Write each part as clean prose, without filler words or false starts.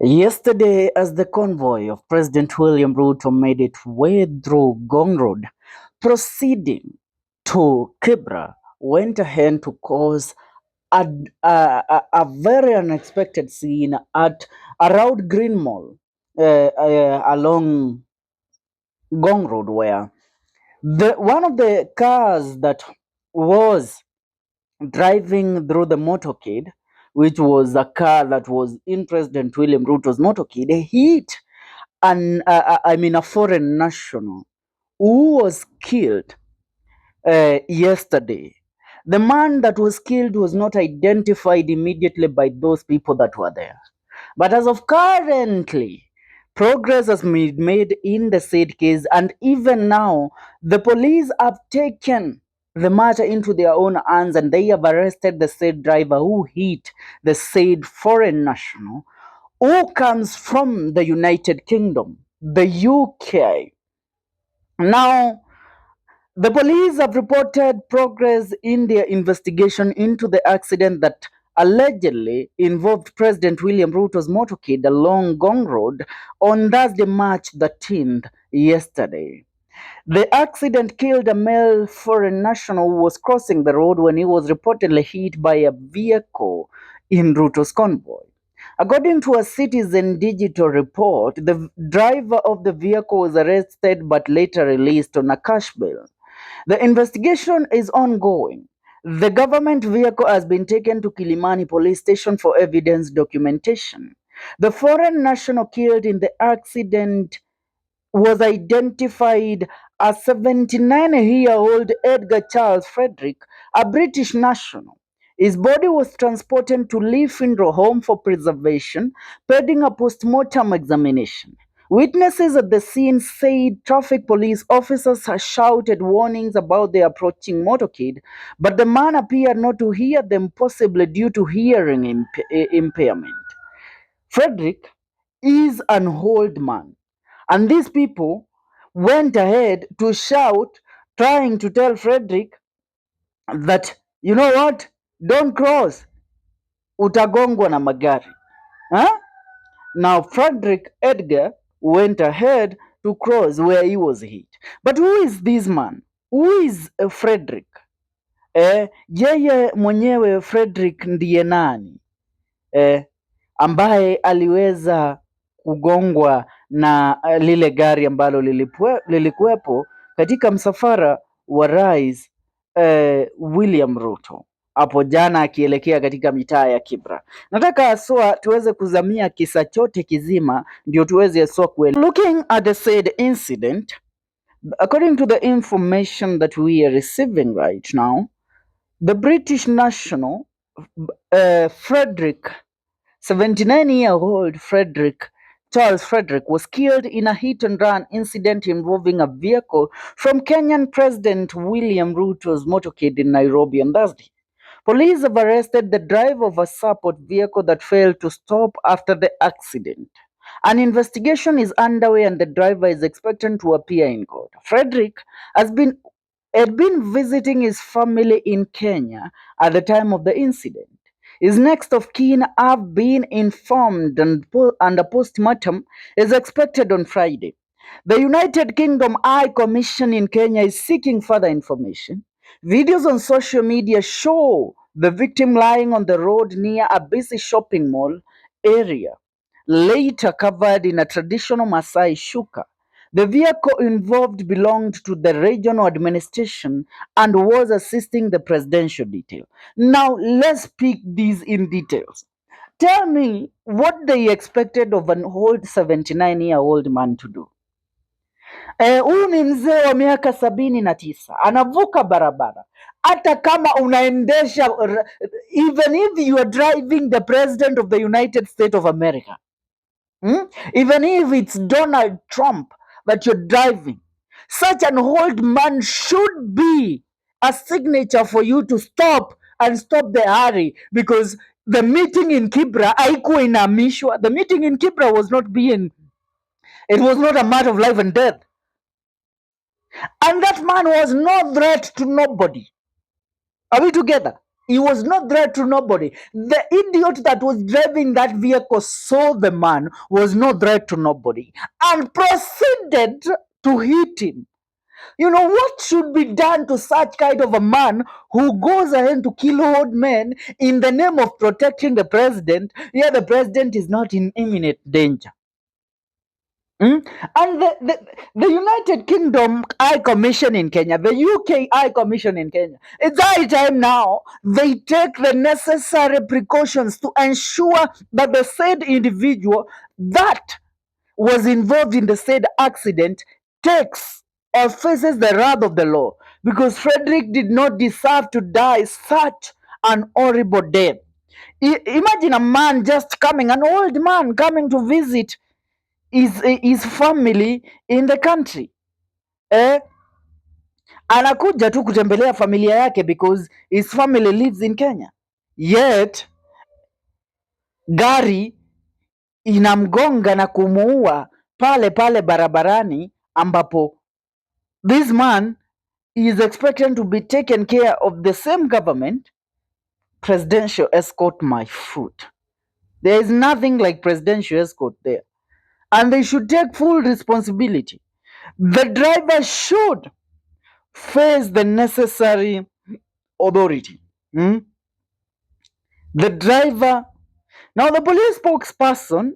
Yesterday, as the convoy of President William Ruto made its way through Gong Road, proceeding to Kibra, went ahead to cause a, a very unexpected scene at around Green Mall along Gong Road, where one of the cars that was driving through the motorcade, which was a car that was in President William Ruto's motorcade, hit a foreign national who was killed yesterday. The man that was killed was not identified immediately by those people that were there. But as of currently, progress has been made in the said case, and even now, the police have taken the matter into their own hands and they have arrested the said driver who hit the said foreign national who comes from the United Kingdom, the UK. Now, the police have reported progress in their investigation into the accident that allegedly involved President William Ruto's motorcade along Gong Road on Thursday, March 13th, yesterday. The accident killed a male foreign national who was crossing the road when he was reportedly hit by a vehicle in Ruto's convoy. According to a Citizen Digital report, the driver of the vehicle was arrested but later released on a cash bail. The investigation is ongoing. The government vehicle has been taken to Kilimani police station for evidence documentation. The foreign national killed in the accident was identified as 79-year-old Edgar Charles Frederick, a British national. His body was transported to Lee Funeral Home for preservation, pending a post-mortem examination. Witnesses at the scene said traffic police officers had shouted warnings about the approaching motorcade, but the man appeared not to hear them, possibly due to hearing impairment. Frederick is an old man, and these people went ahead to shout, trying to tell Frederick that, you know what, don't cross, utagongwa na magari. Huh? Now, Frederick Edgar went ahead to cross where he was hit. But who is this man? Who is Frederick? Yeye mwenyewe Frederick ndiye nani? Ambaye aliweza kugongwa na lile gari ambalo lilikuwepo katika msafara wa Rais William Ruto hapo jana akielekea katika mitaa ya Kibra. Nataka aswa tuweze kuzamia kisa chote kizima ndio tuweze aswa kuelewa. Looking at the said incident, according to the information that we are receiving right now, the British national Frederick 79-year-old Charles Frederick was killed in a hit-and-run incident involving a vehicle from Kenyan President William Ruto's motorcade in Nairobi on Thursday. Police have arrested the driver of a support vehicle that failed to stop after the accident. An investigation is underway and the driver is expected to appear in court. Frederick had been visiting his family in Kenya at the time of the incident. His next of kin have been informed and a post-mortem is expected on Friday. The United Kingdom High Commission in Kenya is seeking further information. Videos on social media show the victim lying on the road near a busy shopping mall area, later covered in a traditional Maasai shuka. The vehicle involved belonged to the regional administration and was assisting the presidential detail. Now, let's pick these in details. Tell me what they expected of an old 79-year-old man to do. Huyu ni mzee wa miaka 79 anavuka barabara. Hata kama unaendesha, even if you are driving the president of the United States of America, even if it's Donald Trump that you're driving, such an old man should be a signature for you to stop and stop the hurry, because the meeting in Kibra haikuwa inahamishwa. The meeting in Kibra was not it was not a matter of life and death. And that man was no threat to nobody. Are we together? He was no threat to nobody. The idiot that was driving that vehicle saw the man, was no threat to nobody, and proceeded to hit him. You know what should be done to such kind of a man who goes ahead to kill old men in the name of protecting the president? Yeah, the president is not in imminent danger. Mm? And the United Kingdom High Commission in Kenya, the UK High Commission in Kenya, it's high time now they take the necessary precautions to ensure that the said individual that was involved in the said accident takes or faces the wrath of the law, because Frederick did not deserve to die such an horrible death. Imagine a man just coming, an old man coming to visit his family in the country, eh? Anakuja tu kutembelea familia yake because his family lives in Kenya, yet gari inamgonga na kumuua pale pale barabarani, ambapo this man is expected to be taken care of the same government. Presidential escort, my foot. There is nothing like presidential escort there, and they should take full responsibility. The driver should face the necessary authority. The driver. Now, the police spokesman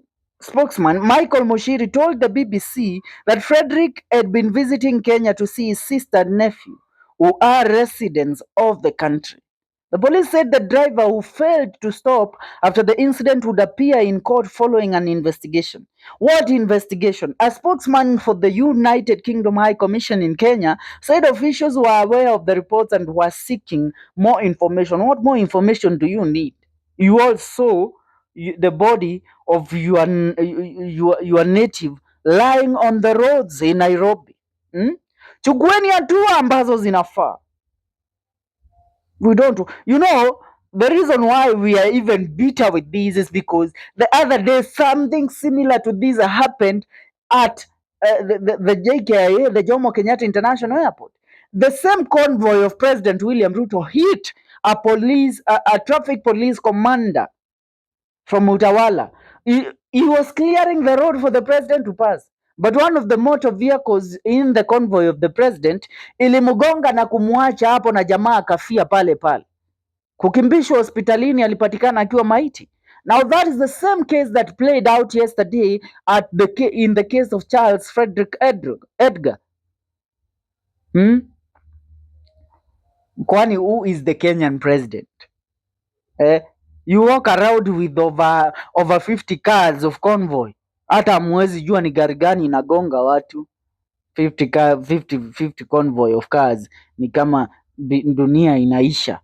Michael Mushiri told the BBC that Frederick had been visiting Kenya to see his sister and nephew, who are residents of the country. The police said the driver who failed to stop after the incident would appear in court following an investigation. What investigation? A spokesman for the United Kingdom High Commission in Kenya said officials were aware of the reports and were seeking more information. What more information do you need? You all saw the body of your native lying on the roads in Nairobi. Chukueni hatua ambazo zinafaa. We don't. You know, the reason why we are even bitter with this is because the other day something similar to this happened at the JKIA, the Jomo Kenyatta International Airport. The same convoy of President William Ruto hit a traffic police commander from Utawala. He was clearing the road for the president to pass, but one of the motor vehicles in the convoy of the president ilimgonga na kumwacha hapo, na jamaa akafia pale pale, kukimbishwa hospitalini, alipatikana akiwa maiti. Now that is the same case that played out yesterday in the case of Charles Frederick Edgar. Kwani who is the Kenyan president? You walk around with over 50 cars of convoy, hata hamwezi jua ni gari gani inagonga watu. 50 convoy of cars ni kama dunia inaisha.